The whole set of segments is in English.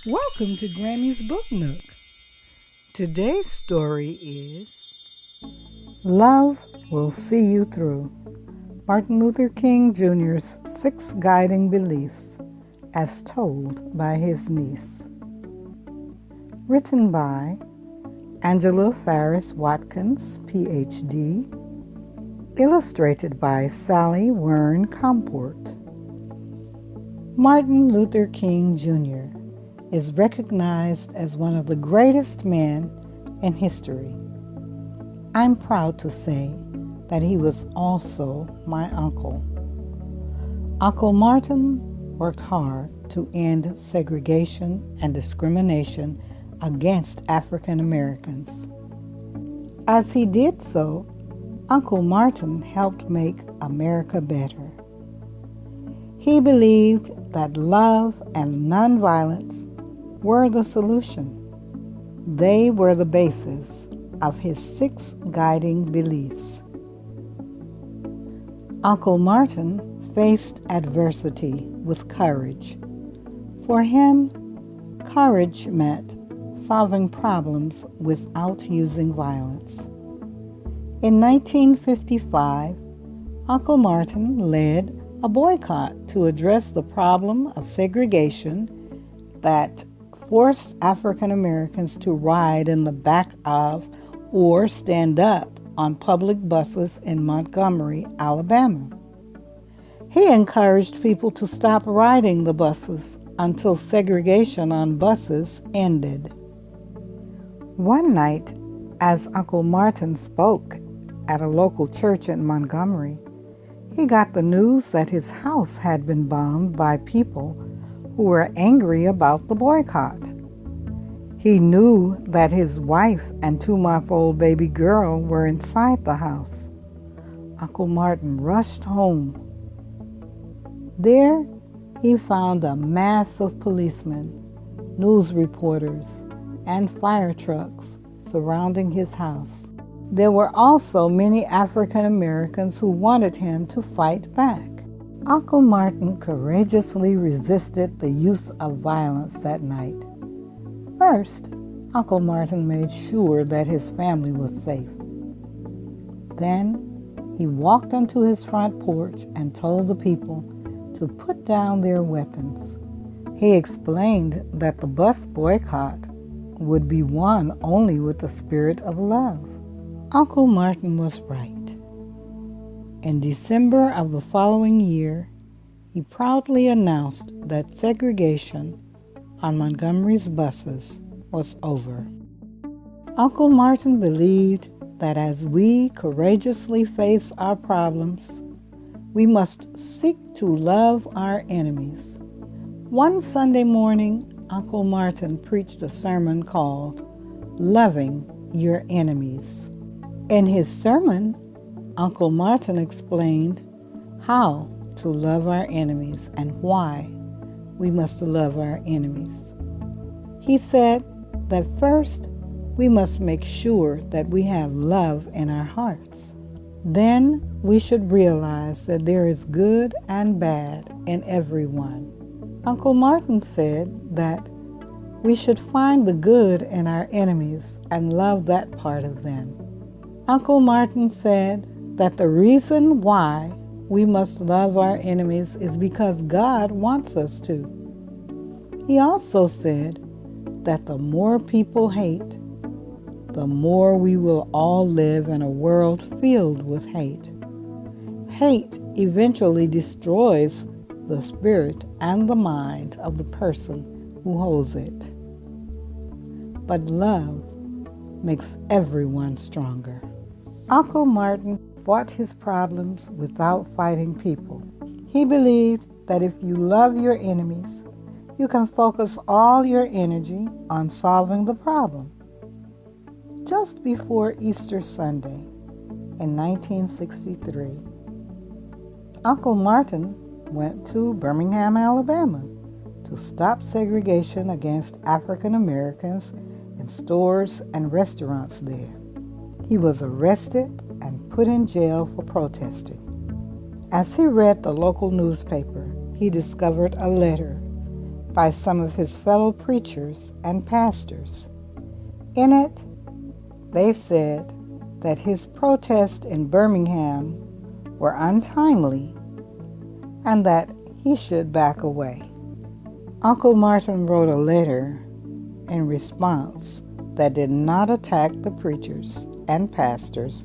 Welcome to Grammy's Book Nook. Today's story is Love Will See You Through, Martin Luther King Jr.'s 6 Guiding Beliefs as told by his niece. Written by Angela Farris Watkins, Ph.D. Illustrated by Sally Wern Comport. Martin Luther King Jr. is recognized as one of the greatest men in history. I'm proud to say that he was also my uncle. Uncle Martin worked hard to end segregation and discrimination against African Americans. As he did so, Uncle Martin helped make America better. He believed that love and nonviolence were the solution. They were the basis of his 6 guiding beliefs. Uncle Martin faced adversity with courage. For him, courage meant solving problems without using violence. In 1955, Uncle Martin led a boycott to address the problem of segregation that forced African Americans to ride in the back of or stand up on public buses in Montgomery, Alabama. He encouraged people to stop riding the buses until segregation on buses ended. One night, as Uncle Martin spoke at a local church in Montgomery, he got the news that his house had been bombed by people who were angry about the boycott. He knew that his wife and 2-month-old baby girl were inside the house. Uncle Martin rushed home. There, he found a mass of policemen, news reporters, and fire trucks surrounding his house. There were also many African Americans who wanted him to fight back. Uncle Martin courageously resisted the use of violence that night. First, Uncle Martin made sure that his family was safe. Then, he walked onto his front porch and told the people to put down their weapons. He explained that the bus boycott would be won only with the spirit of love. Uncle Martin was right. In December of the following year, he proudly announced that segregation on Montgomery's buses was over. Uncle Martin believed that as we courageously face our problems, we must seek to love our enemies. One Sunday morning, Uncle Martin preached a sermon called Loving Your Enemies. In his sermon, Uncle Martin explained how to love our enemies and why we must love our enemies. He said that first, we must make sure that we have love in our hearts. Then we should realize that there is good and bad in everyone. Uncle Martin said that we should find the good in our enemies and love that part of them. Uncle Martin said that the reason why we must love our enemies is because God wants us to. He also said that the more people hate, the more we will all live in a world filled with hate. Hate eventually destroys the spirit and the mind of the person who holds it. But love makes everyone stronger. Uncle Martin fought his problems without fighting people. He believed that if you love your enemies, you can focus all your energy on solving the problem. Just before Easter Sunday in 1963, Uncle Martin went to Birmingham, Alabama to stop segregation against African Americans in stores and restaurants there. He was arrested and put in jail for protesting. As he read the local newspaper, he discovered a letter by some of his fellow preachers and pastors. In it, they said that his protests in Birmingham were untimely and that he should back away. Uncle Martin wrote a letter in response that did not attack the preachers and pastors,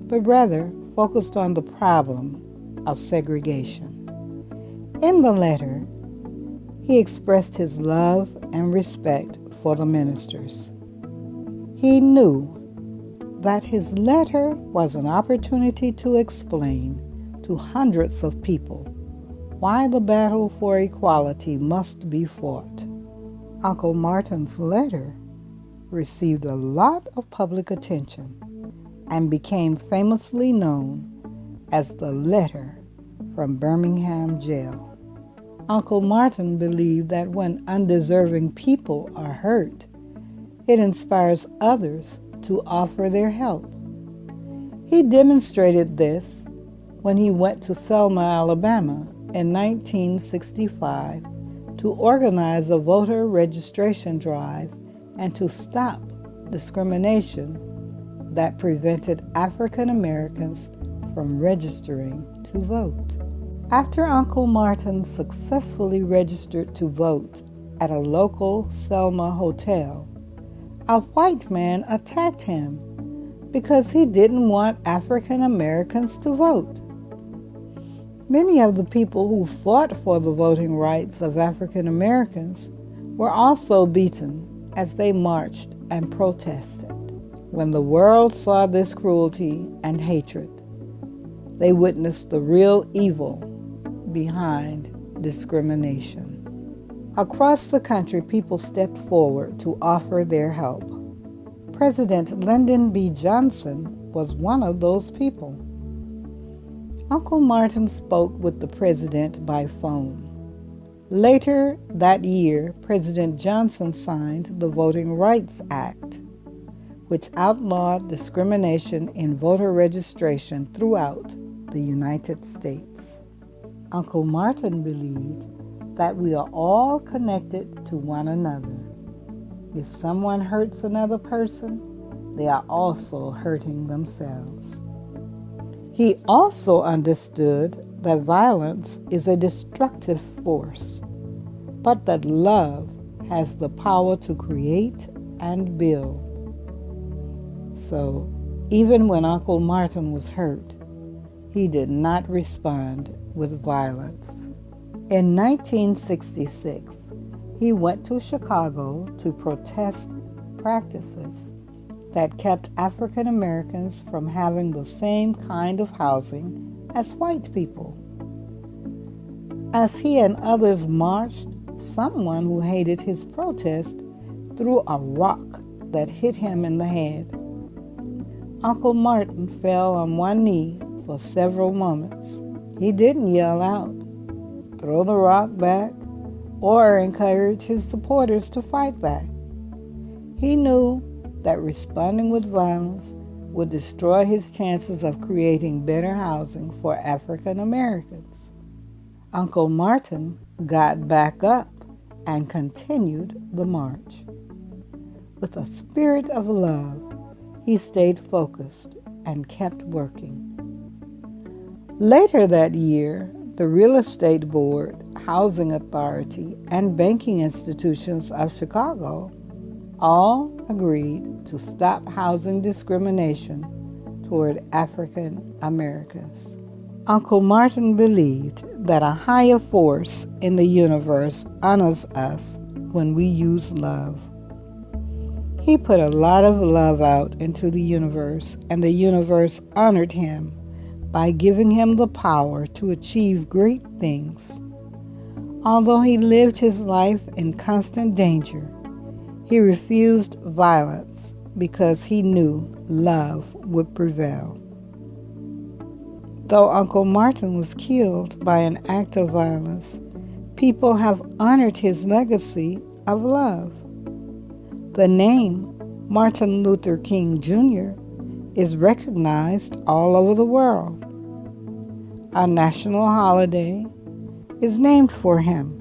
but rather focused on the problem of segregation. In the letter, he expressed his love and respect for the ministers. He knew that his letter was an opportunity to explain to hundreds of people why the battle for equality must be fought. Uncle Martin's letter received a lot of public attention and became famously known as the letter from Birmingham jail. Uncle Martin believed that when undeserving people are hurt, it inspires others to offer their help. He demonstrated this when he went to Selma, Alabama in 1965 to organize a voter registration drive and to stop discrimination that prevented African Americans from registering to vote. After Uncle Martin successfully registered to vote at a local Selma hotel, a white man attacked him because he didn't want African Americans to vote. Many of the people who fought for the voting rights of African Americans were also beaten as they marched and protested. When the world saw this cruelty and hatred, they witnessed the real evil behind discrimination. Across the country, people stepped forward to offer their help. President Lyndon B. Johnson was one of those people. Uncle Martin spoke with the president by phone. Later that year, President Johnson signed the Voting Rights Act, which outlawed discrimination in voter registration throughout the United States. Uncle Martin believed that we are all connected to one another. If someone hurts another person, they are also hurting themselves. He also understood that violence is a destructive force, but that love has the power to create and build. So, even when Uncle Martin was hurt, he did not respond with violence. In 1966, he went to Chicago to protest practices that kept African Americans from having the same kind of housing as white people. As he and others marched, someone who hated his protest threw a rock that hit him in the head. Uncle Martin fell on one knee for several moments. He didn't yell out, throw the rock back, or encourage his supporters to fight back. He knew that responding with violence would destroy his chances of creating better housing for African Americans. Uncle Martin got back up and continued the march. With a spirit of love, he stayed focused and kept working. Later that year, the Real Estate Board, Housing Authority, and banking institutions of Chicago all agreed to stop housing discrimination toward African Americans. Uncle Martin believed that a higher force in the universe honors us when we use love. He put a lot of love out into the universe, and the universe honored him by giving him the power to achieve great things. Although he lived his life in constant danger, he refused violence because he knew love would prevail. Though Uncle Martin was killed by an act of violence, people have honored his legacy of love. The name Martin Luther King Jr. is recognized all over the world. A national holiday is named for him.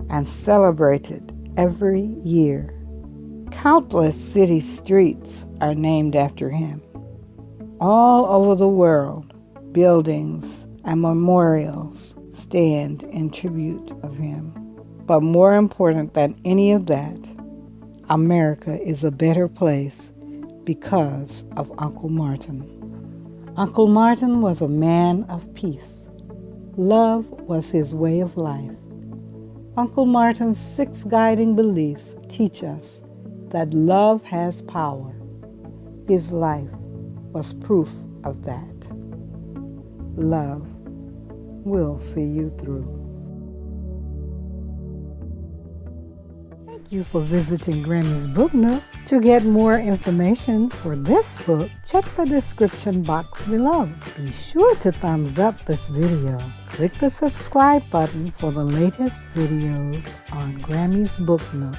and celebrated every year. Countless city streets are named after him. All over the world, buildings and memorials stand in tribute of him. But more important than any of that, America is a better place because of Uncle Martin. Uncle Martin was a man of peace. Love was his way of life. Uncle Martin's 6 guiding beliefs teach us that love has power. His life was proof of that. Love will see you through. Thank you for visiting Grammy's Book Nook. To get more information for this book, check the description box below. Be sure to thumbs up this video. Click the subscribe button for the latest videos on Grammy's Book Nook.